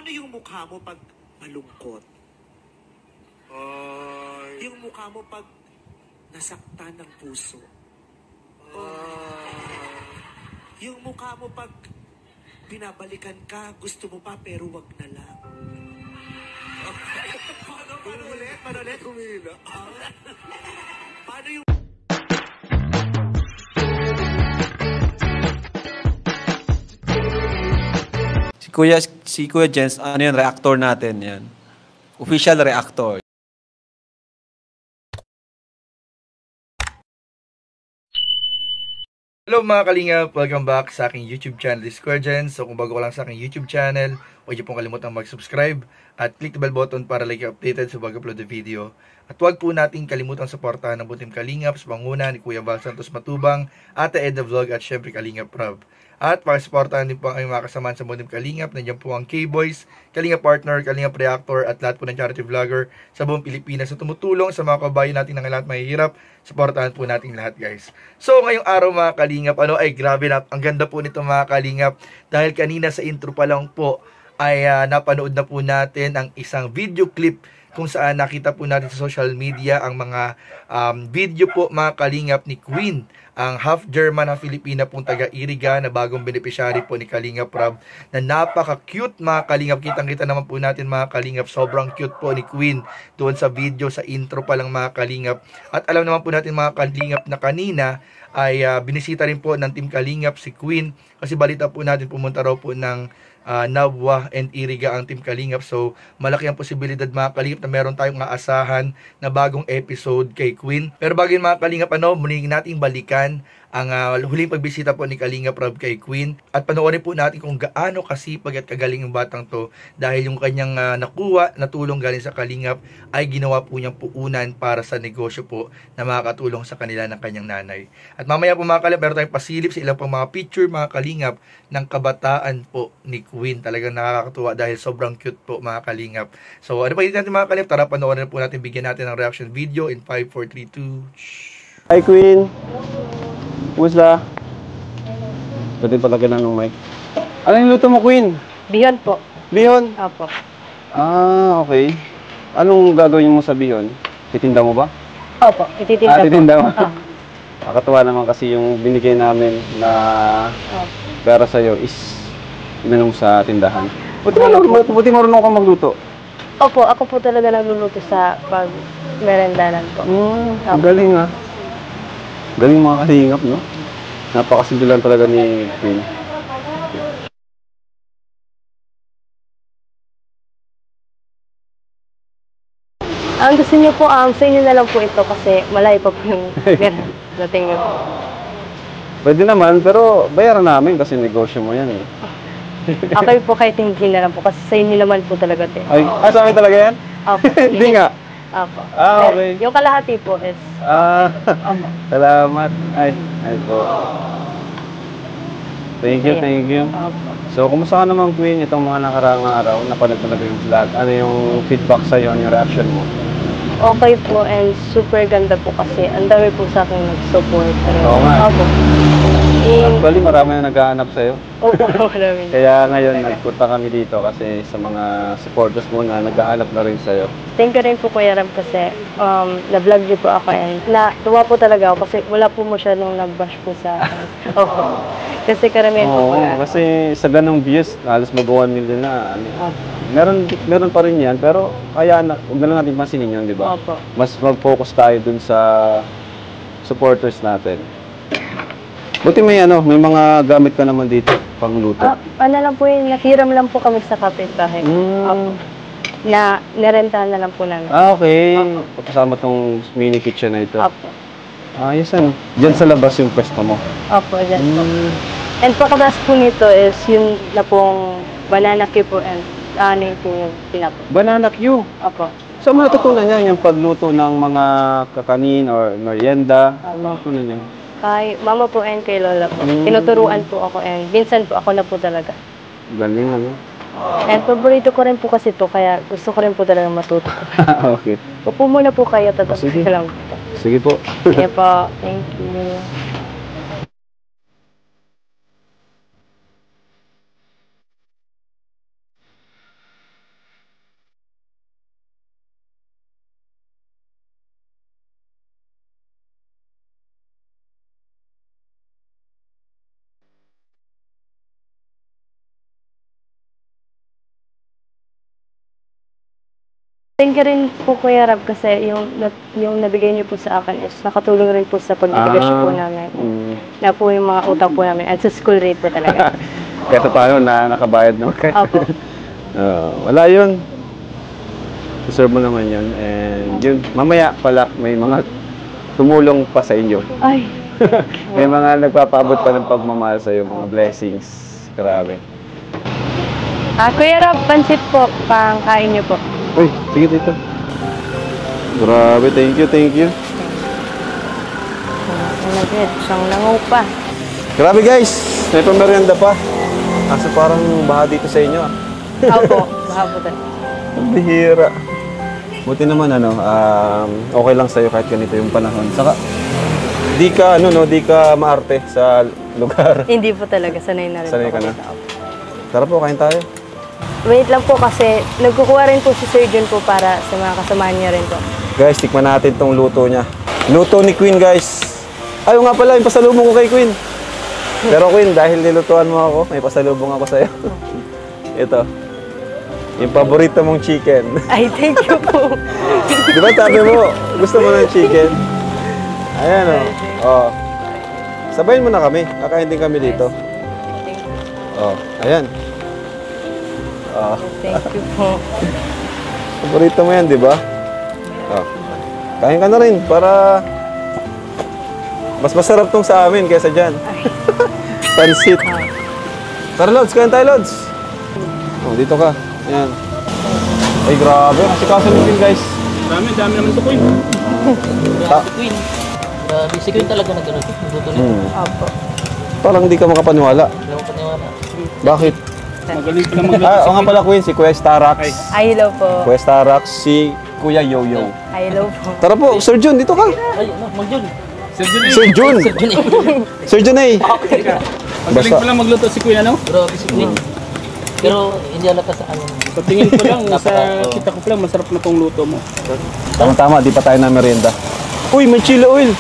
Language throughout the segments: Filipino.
Paano yung mukha mo pag malungkot? Yung mukha mo pag nasaktan ng puso? Yung mukha mo pag binabalikan ka, gusto mo pa pero wag na lang? Paano ulit? Humila. Paano yung... Si Kuya Jens, ano yun, reactor natin yan. Official reactor. Hello mga kalingap! Welcome back sa aking YouTube channel, Square Jens. So kung bago ka lang sa aking YouTube channel, huwag niyo pong kalimutang mag-subscribe at click the bell button para like updated sa bago-upload na video. At huwag po natin kalimutang suportahan ng butim kalingap sa panguna ni Kuya Val Santos Matubang, Ate Edna Vlog at syempre Kalingap Rob. At pakisuportahan din po ang aming mga kasamahan sa Butim Kalingap. Nandiyan po ang K-Boys, Kalingap Partner, Kalingap Reactor at lahat po ng charity vlogger sa buong Pilipinas na tumutulong sa mga kabayan natin ng lahat mahihirap. Suportahan po natin lahat, guys. So ngayong araw mga Kalingap, grabe na, ang ganda po nito mga Kalingap. Dahil kanina sa intro pa lang po ay napanood na po natin ang isang video clip kung saan nakita po natin sa social media ang mga video po mga Kalingap ni Queen, ang half German na Filipina pong taga-Iriga na bagong beneficiary po ni Kalingap Rob, na napaka-cute mga Kalingap. Kitang-kita naman po natin mga Kalingap, sobrang cute po ni Queen doon sa video, sa intro pa lang mga Kalingap. At alam naman po natin mga Kalingap na kanina ay binisita rin po ng Team Kalingap si Queen, kasi balita po natin pumunta raw po ng Nabwa and Iriga ang Team Kalingap. So malaki ang posibilidad mga Kalingap na meron tayong aasahan na bagong episode kay Queen. Pero bago yun mga Kalingap, muli nating balikan ang huling pagbisita po ni Kalingap Rob kay Queen. At panoorin po natin kung gaano kasipag at kagaling yung batang to, dahil yung kanyang nakuha na tulong galing sa Kalingap ay ginawa po niyang puunan para sa negosyo po na makakatulong sa kanila ng kanyang nanay. At mamaya po mga Kalingap, meron tayong pasilip sa ilang pang mga picture mga Kalingap ng kabataan po ni Queen. Talagang nakakatuwa dahil sobrang cute po mga Kalingap. So ano pa yun natin mga Kalingap, tara panoorin po natin, bigyan natin ng reaction video in 5, 4, 3, 2. Hi Queen! Kumusta? Pwede palagyan ng mic. Ano yung luto mo, Queen? Bihon po. Bihon? Opo. Ah, okay. Anong gagawin mo sa bihon? Titinda mo ba? Opo, ititinda po. Titinda mo? Oh. Nakakatuwa naman kasi yung binigay namin na pera sa'yo is inanong sa tindahan. Buti marunong kang magluto. Opo, ako po talaga nagluluto sa pag-merendanan po. Ang galing ah. Galing mga Kalingap, no? Napakasimple lang talaga ni Queen. Ang gusto niyo po, sa inyo na lang po ito kasi malayo pa po yung dating niyo po. Pwede naman, pero bayaran namin kasi negosyo mo yan eh. Okay po, kahit hindi na lang po kasi sa inyo naman po talaga ito. Ay, sa amin talaga yan? Opo. Hindi nga. Opo. Ah, okay. Yung kalahati po is... Salamat. Ay po. Thank you. Opo. So, kumusta ka naman, Queen, itong mga nakaraang araw? Napanood talaga yung vlog. Ano yung feedback sa'yo, yung reaction mo? Okay po, and super ganda po kasi ang dami po sa akin nag-support. Oo nga. Opo. Actually, marami na naghahanap sa'yo. Opo, marami. Kaya ngayon, nagpunta kami dito kasi sa mga supporters mo na naghahanap na rin sa'yo. Thank you rin po Kuya Ram kasi na-vlog niyo po ako and natuwa po talaga ako kasi wala po masyadong nag-bash po sa akin. Opo. Kasi karamihan po Oo, kasi sa ganong views, halos mag-1 million na. Meron pa rin yan, pero kaya huwag na lang natin pansinin yun, di ba? Opo. Mas mag-focus tayo dun sa supporters natin. Buti may mga gamit ka naman dito, pangluto. Ano lang po yun, nakiram lang po kami sa kapitbahay. Opo. Na nirentahan na lang po namin. Okay. Kasama tong mini kitchen na ito. Opo. Ayos Diyan sa labas yung pwesto mo. Opo, dyan po. And pagkabas po nito is yung na pong banana cue po and ano yung pinapo. Banana cue? Opo. So matutunan niya yung pagluto ng mga kakanin or merienda. Matutunan niya. Kay mama po and kay lola po. Tinuturuan po ako and minsan po ako na po talaga. Galing And paborito ko rin po kasi ito, kaya gusto ko rin po talaga matuto. Okay. Upo muna po kayo, tatapos Sige. ko lang. Sige po. Kaya po, thank you. Thank you rin po Kuya Rab kasi yung nabigay niyo po sa akin is nakatulong rin po sa pagnegosyasyon po namin. Na po yung mga utang po namin at sa school rate po talaga. Kaya paano na nakabayad naman kayo? Opo. Wala yun. Deserve mo naman yun. And yun, mamaya pala may mga tumulong pa sa inyo. Ay. May mga nagpapaabot pa ng pagmamahal sa iyo, mga blessings. Grabe. Kuya Rab, pansit po, pangkain niyo po. Uy, sige dito. Grabe, thank you, thank you. Siyang langaw pa. Grabe guys, may pamerienda pa. Kaso parang baha dito sa inyo. Opo, baha po tayo. Ang bihira. Buti naman okay lang sa'yo kahit ganito yung panahon. Saka, di ka maarte sa lugar. Hindi po talaga, sanay na rin Sanay po. ka na? Tara po, kain tayo. Wait lang po kasi nagkukuha rin po si Sir Jun po para sa mga kasamahan niya rin po. Guys, tikman natin tong luto niya. Luto ni Queen, guys. Ayaw nga pala, yung pasalubong ko kay Queen. Pero Queen, dahil nilutuan mo ako, may pasalubong ako sa'yo. Ito. Yung paborito mong chicken. Ay, thank you po. Di ba sabi mo, gusto mo ng chicken? Ayan o. Oh. Sabayin mo na kami. Kakain din kami dito. Thank you. Oh, ayan. Oh. Thank you po. Paborito mo yan, di ba? Oh. Kain ka na rin para mas masarap tong sa amin kaysa dyan. Pansit. Tara, Lods. Kain tayo, Lods. Oh, dito ka. Ayan. Ay, grabe. Masikaso nyo guys. Dami naman ito, Queen. Ta- Si Queen. Grabe, si Queen talaga nag-ano. Nagluto nito. Opo. Parang hindi ka makapaniwala. Hindi ako paniwala. Bakit? Magaling pala magluto. O nga pala, Queen, si Kuya Starax. Ay, hello po. Kuya Starax, si Kuya Yoyo. Ay, hello po. Tara po, Sir Jun, dito ka. Ay, ano, Mag-Jun. Sir Jun. Sir Jun eh. Magaling pala magluto si Kuya, no? Grabe si Queen. Pero hindi alata sa ano. Sa tingin ko lang, sa kita ko lang, masarap na tong luto mo. Tama-tama, di pa tayo na merienda. Uy, may chili oil.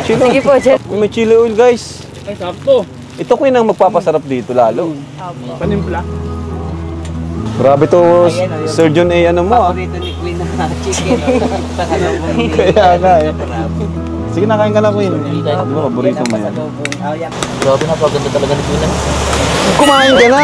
Sige po, Jen. Uy, may chili oil, guys. Ay, sakto. Ito Queen ang magpapasarap dito lalo. Opo. Panimpla. Grabe to, Sir Jun eh, ano mo ah. Paborito ni Queen na chicken. Pasalubong ni Kaya nga eh. Sige, nakain ka na, Queen. Di ba, paborito mo yan. Grabe na, paganda talaga ni Queen. Kumain ka na.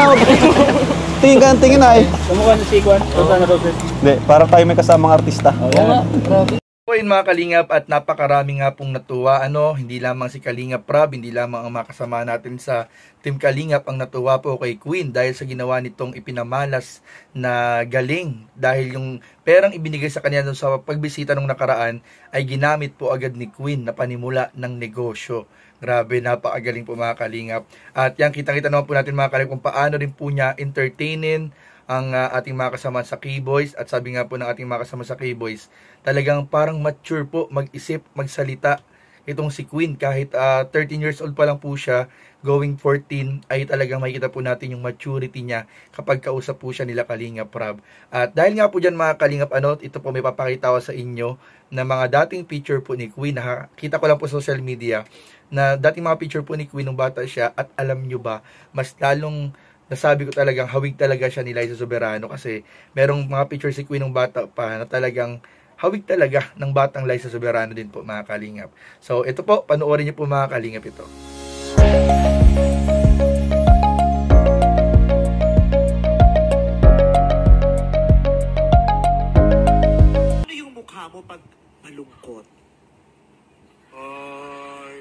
Tingin ka ng tingin na eh. Kamukha na si Kwan. Rosana Roses. Hindi, para tayo may kasamang artista. Oo nga, grabe. So yun mga Kalingap, at napakarami nga pong natuwa, hindi lamang si Kalingap Prab, hindi lamang ang makasama natin sa Team Kalingap ang natuwa po kay Queen dahil sa ginawa nitong ipinamalas na galing, dahil yung perang ibinigay sa kanya dun sa pagbisita nung nakaraan ay ginamit po agad ni Queen na panimula ng negosyo. Grabe, napakagaling po mga Kalingap. At yan, kitang-kita naman po natin mga Kalingap kung paano rin po niya entertainin ang ating mga kasama sa K-Boys. At sabi nga po ng ating mga kasama sa K-Boys, talagang parang mature po mag-isip, magsalita itong si Queen. Kahit 13 years old pa lang po siya, going 14, ay talagang makikita po natin yung maturity niya kapag kausap po siya nila Kalingap Prab. At dahil nga po dyan mga Kalingap, ito po may papakita ko sa inyo na mga dating picture po ni Queen. Kita ko lang po sa social media na dating mga picture po ni Queen nung bata siya. At alam nyo ba, mas lalong nasabi ko talagang hawig talaga siya ni Liza Soberano, kasi merong mga picture si Queen nung bata pa na talagang hawig talaga ng batang Liza Soberano din po mga Kalingap. So ito po, panoorin niyo po mga Kalingap ito. Ano yung mukha mo pag malungkot?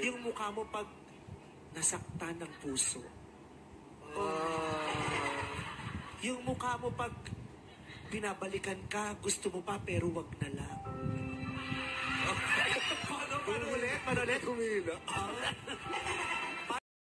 Yung mukha mo pag nasaktan ng puso? Yung mukha mo pag pinabalikan ka, gusto mo pa pero wag na lang. Paano ulit? Humila.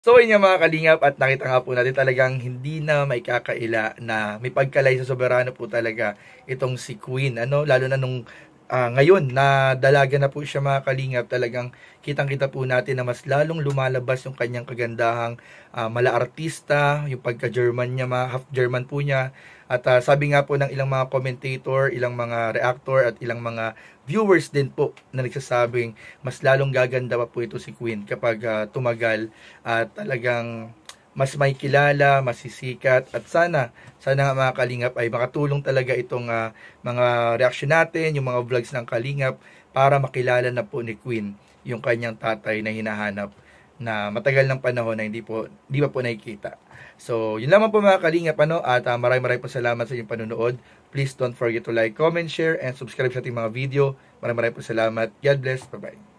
So yun nga mga Kalingap, at nakita nga po natin talagang hindi na may kakaila na may pagka-Liza Soberano po talaga itong si Queen. Lalo na nung ngayon na dalaga na po siya mga Kalingap, talagang kitang-kita po natin na mas lalong lumalabas yung kanyang kagandahang mala-artista, yung pagka-German niya, half German po niya. At sabi nga po ng ilang mga commentator, ilang mga reactor at ilang mga viewers din po na nagsasabing mas lalong gaganda pa po ito si Queen kapag tumagal, at talagang mas may kilala, masisikat, at sana nga mga Kalingap ay makatulong talaga itong mga reaction natin, yung mga vlogs ng Kalingap, para makilala na po ni Queen yung kanyang tatay na hinahanap na matagal ng panahon na hindi pa po nakikita. So, yun lamang po mga Kalingap, at maraming po salamat sa inyong panunood. Please don't forget to like, comment, share, and subscribe sa ating mga video. Maraming po salamat. God bless. Bye-bye.